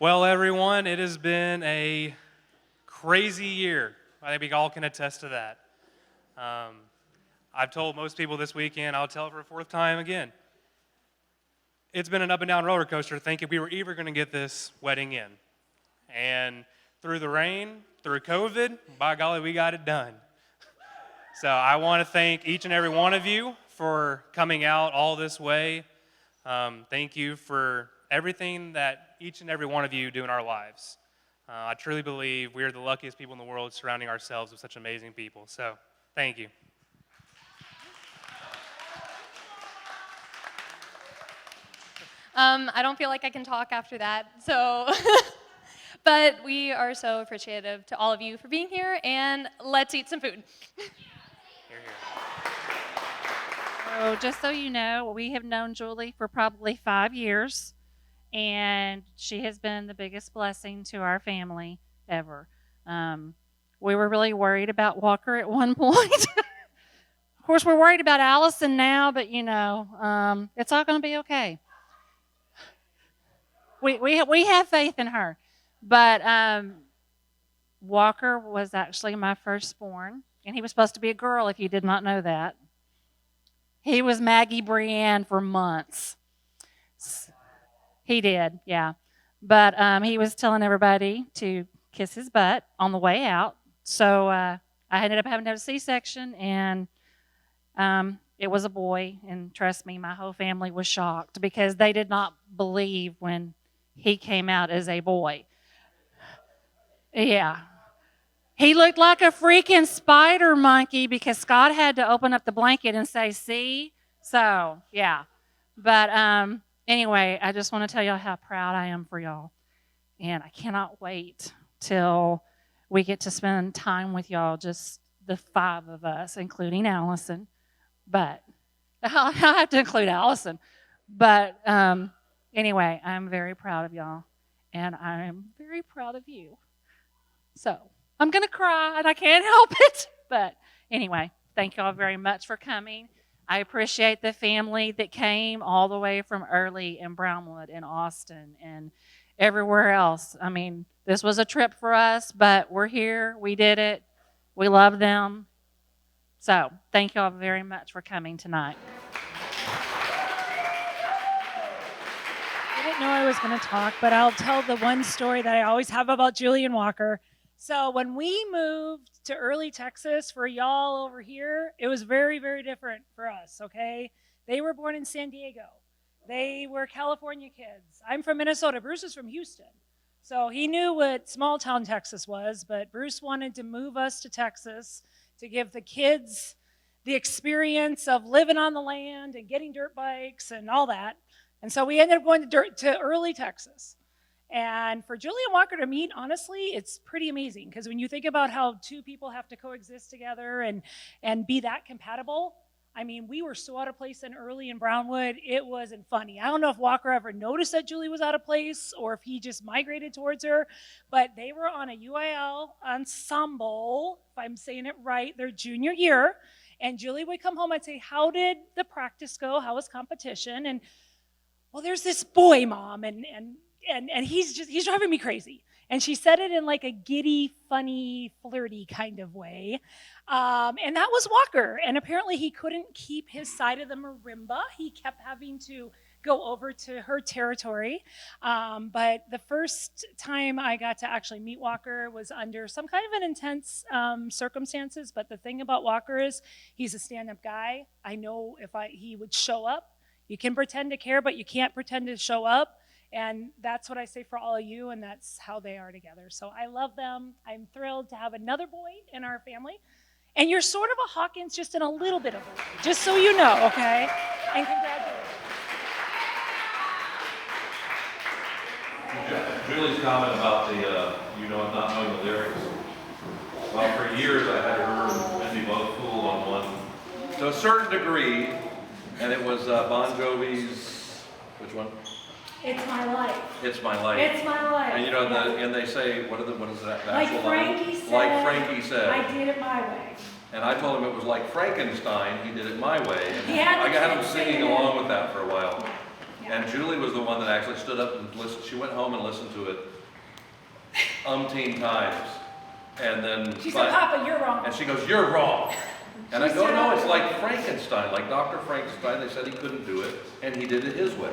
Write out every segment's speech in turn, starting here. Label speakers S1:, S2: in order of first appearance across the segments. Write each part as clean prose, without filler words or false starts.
S1: Well, everyone, it has been a crazy year. I think we all can attest to that. I've told most people this weekend, I'll tell it for a fourth time again. It's been an up and down roller coaster thinking we were ever going to get this wedding in. And through the rain, through COVID, by golly, we got it done. So I want to thank each and every one of you for coming out all this way. Thank you for everything that each and every one of you do in our lives. I truly believe we are the luckiest people in the world surrounding ourselves with such amazing people. So, thank you.
S2: I don't feel like I can talk after that, so, but we are so appreciative to all of you for being here, and let's eat some food.
S1: Here, here.
S3: So just so you know, we have known Julie for probably 5 years, and she has been the biggest blessing to our family ever. We were really worried about Walker at one point. Of course, we're worried about Allison now, but you know, it's all going to be okay. We have faith in her. But Walker was actually my firstborn, and he was supposed to be a girl if you did not know that. He was Maggie Brienne for months. He did, yeah. But he was telling everybody to kiss his butt on the way out. So I ended up having to have a C-section, and it was a boy. And trust me, my whole family was shocked because they did not believe when he came out as a boy. Yeah. He looked like a freaking spider monkey because Scott had to open up the blanket and say, see? So, yeah. But anyway, I just want to tell y'all how proud I am for y'all. And I cannot wait till we get to spend time with y'all, just the 5 of us, including Allison. But I'll have to include Allison. But anyway, I'm very proud of y'all. And I'm very proud of you. So I'm going to cry, and I can't help it. But anyway, thank you all very much for coming. I appreciate the family that came all the way from Early and Brownwood and Austin and everywhere else. I mean, this was a trip for us, but we're here. We did it. We love them. So thank you all very much for coming tonight.
S4: I didn't know I was going to talk, but I'll tell the one story that I always have about Julie and Walker. So when we moved to Early, Texas for y'all over here, it was very, very different for us, okay? They were born in San Diego. They were California kids. I'm from Minnesota. Bruce is from Houston. So he knew what small town Texas was, but Bruce wanted to move us to Texas to give the kids the experience of living on the land and getting dirt bikes and all that. And so we ended up going to Early, Texas. And for Julie and Walker to meet, honestly, it's pretty amazing. Because when you think about how 2 people have to coexist together and be that compatible, I mean, we were so out of place in Early and Brownwood, it wasn't funny. I don't know if Walker ever noticed that Julie was out of place or if he just migrated towards her, but they were on a UIL ensemble, if I'm saying it right, their junior year. And Julie would come home and say, how did the practice go? How was competition? And, well, there's this boy, Mom, and he's driving me crazy. And she said it in like a giddy, funny, flirty kind of way. And that was Walker. And apparently he couldn't keep his side of the marimba. He kept having to go over to her territory. But the first time I got to actually meet Walker was under some kind of an intense circumstances. But the thing about Walker is he's a stand-up guy. I know if he would show up. You can pretend to care, but you can't pretend to show up. And that's what I say for all of you, and that's how they are together. So I love them. I'm thrilled to have another boy in our family. And you're sort of a Hawkins, just in a little bit of a way, just so you know, okay? And congratulations.
S5: Julie's comment about the, not knowing the lyrics. Well, for years I had her and Mindy both fooled on one, to a certain degree, and it was Bon Jovi's, which one?
S4: It's my life.
S5: It's my life.
S4: It's my life.
S5: And
S4: yeah.
S5: And they say, what is that?
S4: Like Frankie said.
S5: Like Frankie said.
S4: I did it my way.
S5: And I told him it was like Frankenstein. He did it my way. And
S4: He had
S5: I got him
S4: kids
S5: singing along with that for a while. And Julie was the one that actually stood up and listened. She went home and listened to it umpteen times. And then
S4: She said, Papa, you're wrong.
S5: and she goes, "You're wrong." And I go, "No, it's like Frankenstein, like Dr. Frankenstein. They said he couldn't do it, and he did it his way."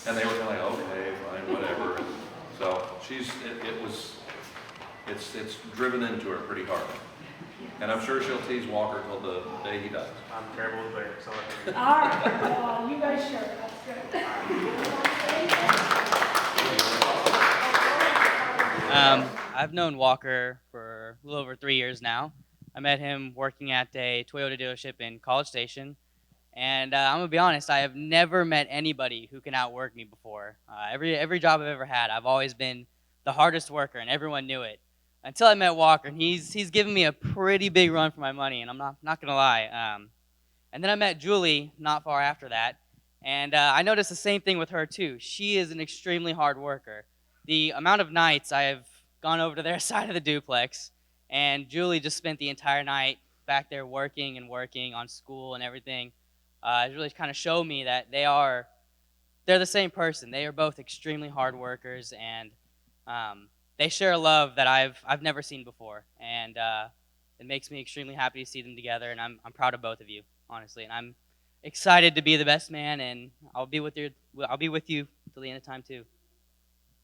S5: And they were kind of like, "Okay, fine, whatever." And so it's driven into her pretty hard. And I'm sure she'll tease Walker till the day he dies.
S1: I'm terrible with lyrics, so
S4: All right. Well, you guys sure. That's good.
S6: I've known Walker for a little over 3 years now. I met him working at a Toyota dealership in College Station. And I'm going to be honest, I have never met anybody who can outwork me before. Every job I've ever had, I've always been the hardest worker, and everyone knew it. Until I met Walker, and he's given me a pretty big run for my money, and I'm not going to lie. And then I met Julie not far after that, and I noticed the same thing with her too. She is an extremely hard worker. The amount of nights I have gone over to their side of the duplex, and Julie just spent the entire night back there working on school and everything. It really kind of showed me that they're the same person. They are both extremely hard workers, and they share a love that I've never seen before, and it makes me extremely happy to see them together. And I'm proud of both of you, honestly. And I'm excited to be the best man, and I'll be with you till the end of time too.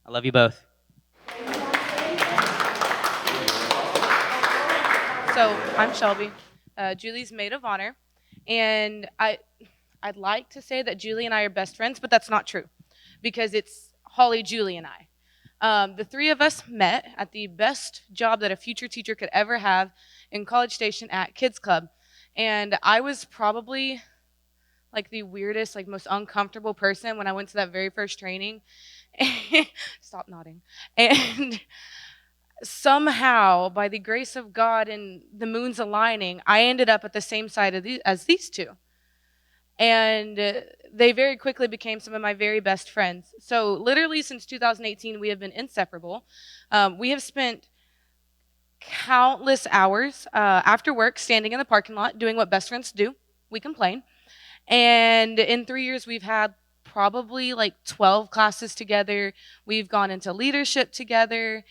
S6: I love you both.
S7: So I'm Shelby, Julie's maid of honor, and I'd like to say that Julie and I are best friends, but that's not true, because it's Holly, Julie, and I. The three of us met at the best job that a future teacher could ever have in College Station at Kids Club, and I was probably like the weirdest, like most uncomfortable person when I went to that very first training. Stop nodding. And somehow, by the grace of God and the moon's aligning, I ended up at the same side as these two. And they very quickly became some of my very best friends. So literally since 2018, we have been inseparable. We have spent countless hours after work standing in the parking lot doing what best friends do. We complain. And in 3 years, we've had probably like 12 classes together. We've gone into leadership together.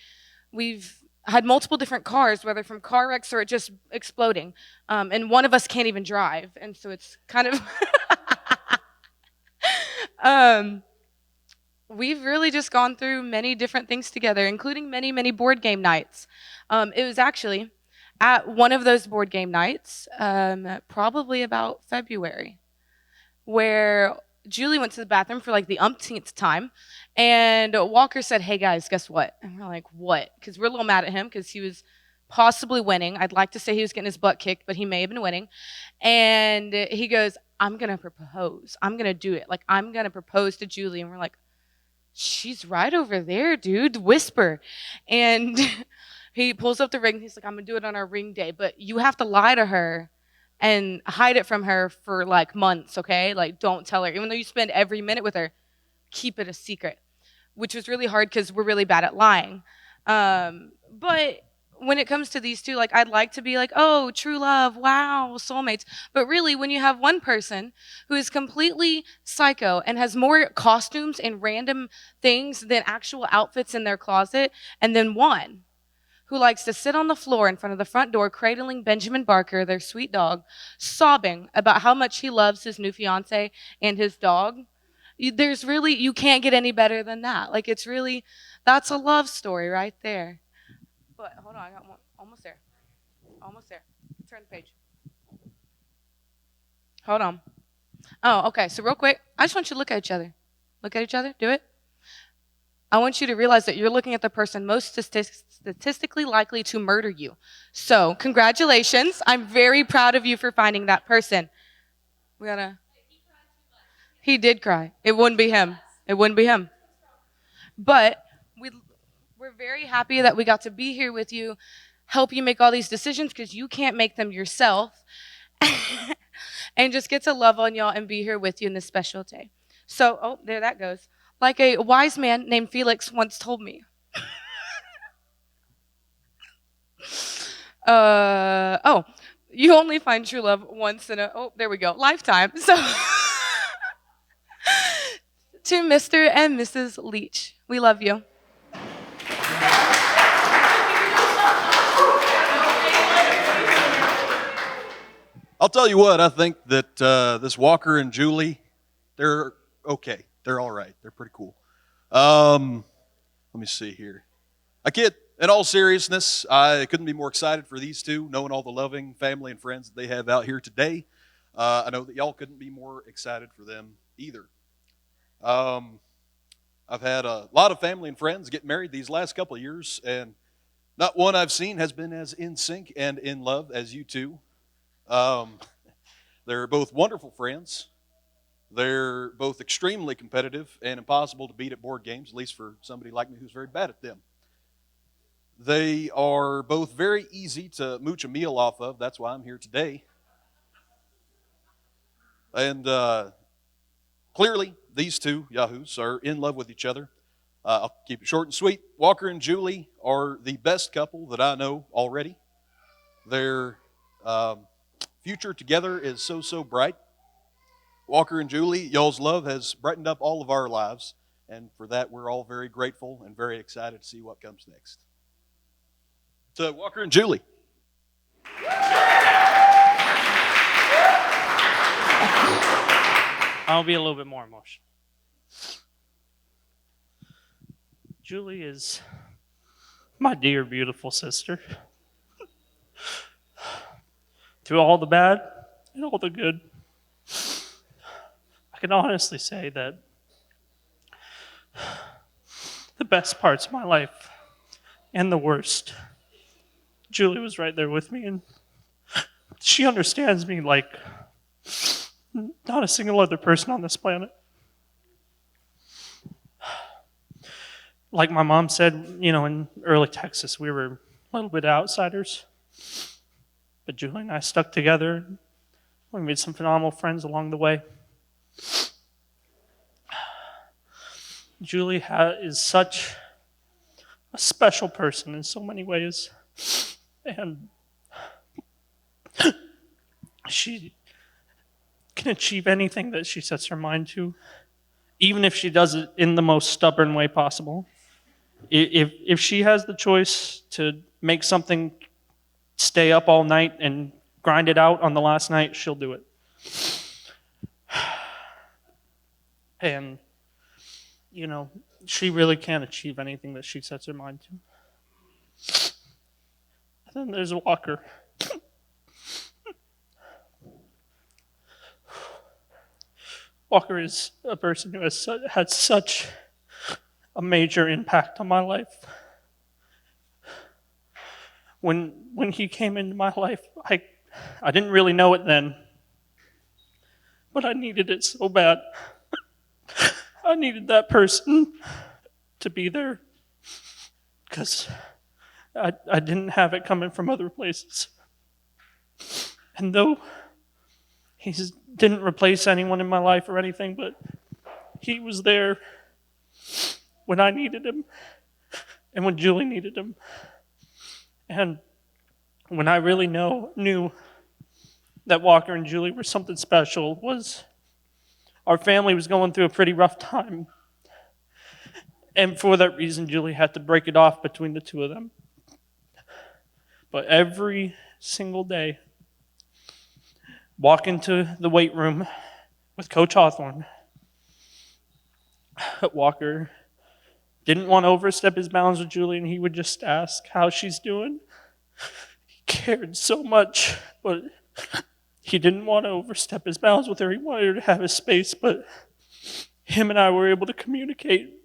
S7: We've had multiple different cars, whether from car wrecks or just exploding. And one of us can't even drive. And so it's kind of... we've really just gone through many different things together, including many, many board game nights. It was actually at one of those board game nights, probably about February, where Julie went to the bathroom for like the umpteenth time, and Walker said, "Hey guys, guess what?" And we're like, "What?" Because we're a little mad at him because he was possibly winning. I'd like to say he was getting his butt kicked, but he may have been winning. And he goes, "I'm going to propose. I'm going to do it. Like, I'm going to propose to Julie." And we're like, "She's right over there, dude. Whisper." And he pulls up the ring. He's like, "I'm going to do it on our ring day, but you have to lie to her and hide it from her for like months, okay? Like, don't tell her. Even though you spend every minute with her, keep it a secret," which was really hard because we're really bad at lying. But when it comes to these two, like, I'd like to be like, "Oh, true love, wow, soulmates." But really, when you have one person who is completely psycho and has more costumes and random things than actual outfits in their closet, and then one who likes to sit on the floor in front of the front door, cradling Benjamin Barker, their sweet dog, sobbing about how much he loves his new fiance and his dog, you can't get any better than that. Like, it's really, that's a love story right there. But hold on, I got one. Almost there. Almost there. Turn the page. Hold on. Oh, okay. So real quick, I just want you to look at each other. Look at each other. Do it. I want you to realize that you're looking at the person most statistically likely to murder you. So congratulations. I'm very proud of you for finding that person. He did cry. It wouldn't be him. It wouldn't be him. But we're very happy that we got to be here with you, help you make all these decisions because you can't make them yourself, and just get to love on y'all and be here with you in this special day. So, oh, there that goes. Like a wise man named Felix once told me. You only find true love once in a, oh, there we go, lifetime. to Mr. and Mrs. Leach. We love you.
S8: I'll tell you what, I think that this Walker and Julie, they're okay. They're all right. They're pretty cool. Let me see here. In all seriousness, I couldn't be more excited for these two, knowing all the loving family and friends that they have out here today. I know that y'all couldn't be more excited for them either. I've had a lot of family and friends get married these last couple of years, and not one I've seen has been as in sync and in love as you two. They're both wonderful friends. They're both extremely competitive and impossible to beat at board games, at least for somebody like me who's very bad at them. They are both very easy to mooch a meal off of. That's why I'm here today. And clearly, these two yahoos are in love with each other. I'll keep it short and sweet. Walker and Julie are the best couple that I know already. Their future together is so bright. Walker and Julie, y'all's love has brightened up all of our lives, and for that we're all very grateful and very excited to see what comes next. To Walker and Julie.
S9: I'll be a little bit more emotional. Julie is my dear, beautiful sister. Through all the bad and all the good, I can honestly say that the best parts of my life and the worst, Julie was right there with me, and she understands me like not a single other person on this planet. Like my mom said, in early Texas, we were a little bit outsiders. But Julie and I stuck together. We made some phenomenal friends along the way. Julie is such a special person in so many ways. And she can achieve anything that she sets her mind to, even if she does it in the most stubborn way possible. If she has the choice to make something stay up all night and grind it out on the last night, she'll do it. And, she really can achieve anything that she sets her mind to. And then there's Walker. Walker is a person who has had such a major impact on my life. When he came into my life, I didn't really know it then, but I needed it so bad. I needed that person to be there because I didn't have it coming from other places. And though he didn't replace anyone in my life or anything, but he was there when I needed him and when Julie needed him. And when I really knew that Walker and Julie were something special was our family was going through a pretty rough time. And for that reason, Julie had to break it off between the two of them. But every single day, walk into the weight room with Coach Hawthorne, Walker didn't want to overstep his bounds with Julie, and he would just ask how she's doing. He cared so much, but he didn't want to overstep his bounds with her. He wanted her to have his space, but him and I were able to communicate.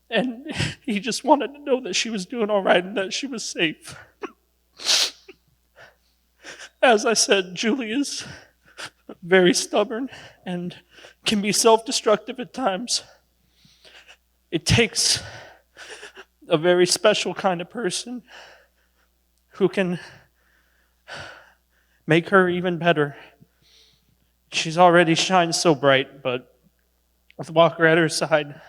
S9: And he just wanted to know that she was doing all right and that she was safe. As I said, Julie is very stubborn and can be self-destructive at times. It takes a very special kind of person who can make her even better. She's already shined so bright, but with Walker at her side,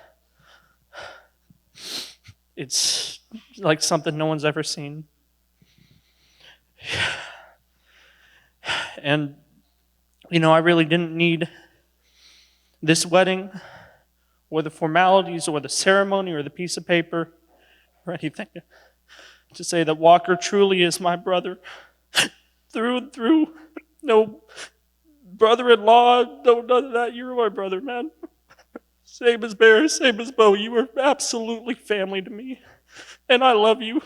S9: it's like something no one's ever seen. And, I really didn't need this wedding, or the formalities, or the ceremony, or the piece of paper, or anything, to say that Walker truly is my brother, through and through. No brother-in-law, no none of that. You're my brother, man. Same as Bear, same as Bo. You are absolutely family to me, and I love you.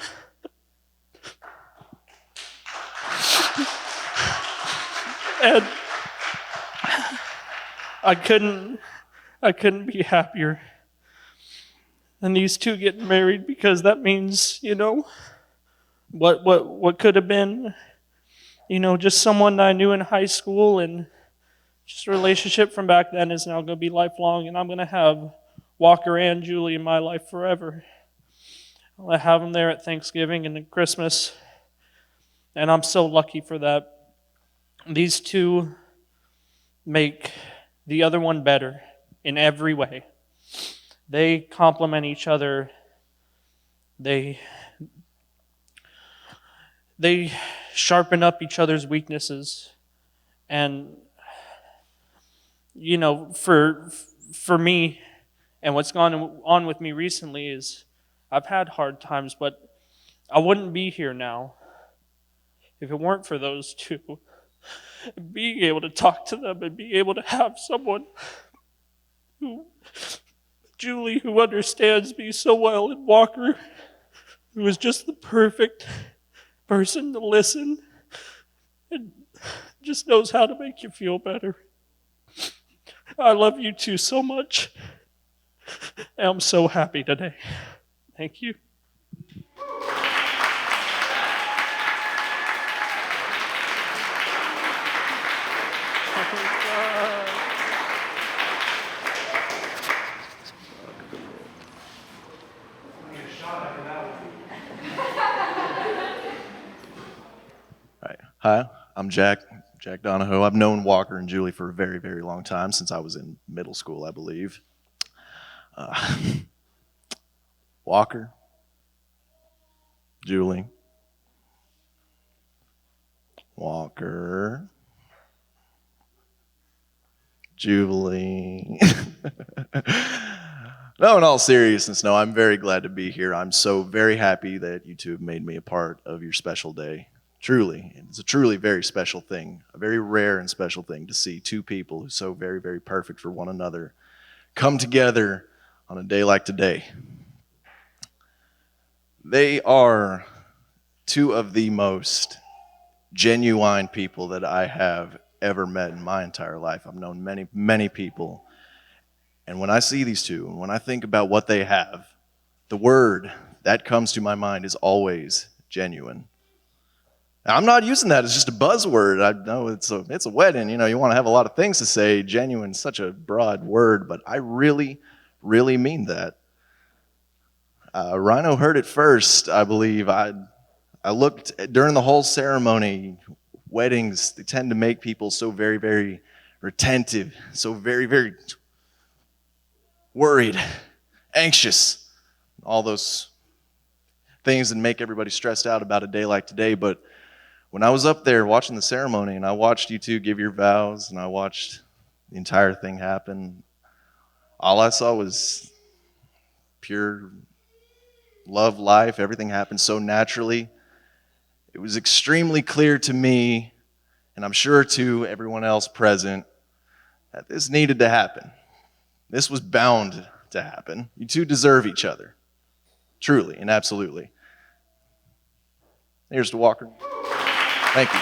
S9: And I couldn't be happier than these two getting married, because that means, what could have been, just someone I knew in high school, and just a relationship from back then is now going to be lifelong, and I'm going to have Walker and Julie in my life forever. I'll have them there at Thanksgiving and at Christmas, and I'm so lucky for that. These two make the other one better in every way. They complement each other. They sharpen up each other's weaknesses. And, for me, and what's gone on with me recently is I've had hard times, but I wouldn't be here now if it weren't for those two. Being able to talk to them and being able to have someone Julie, who understands me so well, and Walker, who is just the perfect person to listen and just knows how to make you feel better. I love you two so much. And I'm so happy today. Thank you.
S10: Hi, I'm Jack Donahoe. I've known Walker and Julie for a very, very long time, since I was in middle school, I believe. Walker, Julie, Walker, Julie. No, in all seriousness, no, I'm very glad to be here. I'm so very happy that you two have made me a part of your special day. Truly, it's a truly very special thing, a very rare and special thing to see two people who are so very, very perfect for one another come together on a day like today. They are two of the most genuine people that I have ever met in my entire life. I've known many, many people. And when I see these two, and when I think about what they have, the word that comes to my mind is always genuine. Now, I'm not using that as just a buzzword. I know it's a wedding. You want to have a lot of things to say. Genuine is such a broad word, but I really, really mean that. Rhino heard it first, I believe. I looked during the whole ceremony. Weddings, they tend to make people so very, very retentive, so very, very worried, anxious, all those things that make everybody stressed out about a day like today. But when I was up there watching the ceremony, and I watched you two give your vows, and I watched the entire thing happen, all I saw was pure love, life. Everything happened so naturally. It was extremely clear to me, and I'm sure to everyone else present, that this needed to happen. This was bound to happen. You two deserve each other. Truly and absolutely. Here's to Walker. Thank you.